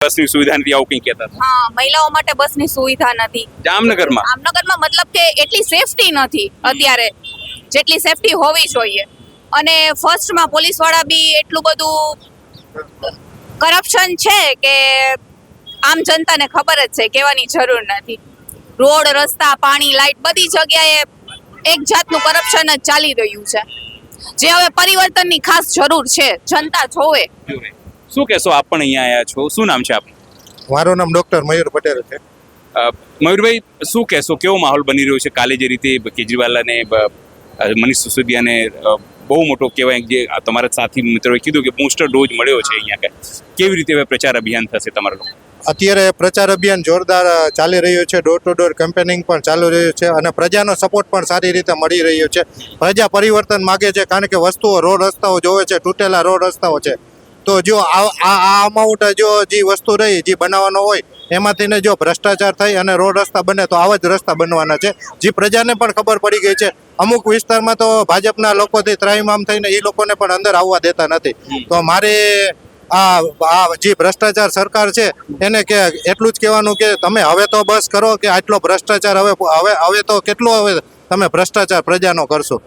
બસની સુવિધા નથી, આવું કંઈ કહેતા હતા. હા, મહિલાઓ માટે બસની સુવિધા નથી. જામનગરમાં જામનગરમાં મતલબ કે એટલી સેફટી નથી અત્યારે જેટલી સેફટી હોવી જોઈએ. અને ફર્સ્ટમાં પોલીસ વાળા બી એટલું બધું કરપ્શન છે કે આમ જનતાને ખબર જ છે, કહેવાની જરૂર નથી. રોડ, રસ્તા, પાણી, લાઇટ બધી જગ્યાએ એક જાતનું કરપ્શન જ ચાલી રહ્યું છે, જે હવે પરિવર્તનની ખાસ જરૂર છે. જનતા જોવે. શું કહેશો? આપ પણ અહીંયા આવ્યા છો, શું નામ છે આપનું? મારું નામ ડોક્ટર મયુર પટેલ છે. મયુરભાઈ, શું કહેશો? કેવો માહોલ બની રહ્યો છે? કાલે જે રીતે કેજરીવાલ અને મનીષ સિસોદિયાને બહુ મોટો કહેવાય, જે તમારા સાથી મિત્રોએ કીધું કે બૂસ્ટર ડોઝ મળ્યો છે અહીંયા, કેવી રીતે હવે પ્રચાર અભિયાન થશે તમારા લોકો? અત્યારે પ્રચાર અભિયાન જોરદાર ચાલી રહ્યું છે. ડોર ટુ ડોર કેમ્પેનિંગ પણ ચાલુ રહ્યું છે અને પ્રજાનો સપોર્ટ પણ સારી રીતે મળી રહ્યો છે. પ્રજા પરિવર્તન માગે છે, કારણ કે વસ્તુઓ, રોડ રસ્તાઓ જોવે છે, તૂટેલા રોડ રસ્તાઓ છે. તો જો આ અમાઉન્ટ જો જે વસ્તુ રહી, જે બનાવવાનો હોય એમાંથી ને જો ભ્રષ્ટાચાર થઈ અને રોડ રસ્તા બને તો આવા જ રસ્તા બનવાના છે. જે પ્રજાને પણ ખબર પડી ગઈ છે. અમુક વિસ્તારમાં તો ભાજપના લોકોથી ત્રાહિમામ થઈને એ લોકોને પણ અંદર આવવા દેતા નથી. તો મારે આ જે ભ્રષ્ટાચાર સરકાર છે એને કે એટલું જ કહેવાનું કે તમે હવે તો બસ કરો, કે આટલો ભ્રષ્ટાચાર હવે તો કેટલો હવે તમે ભ્રષ્ટાચાર પ્રજાનો કરશો.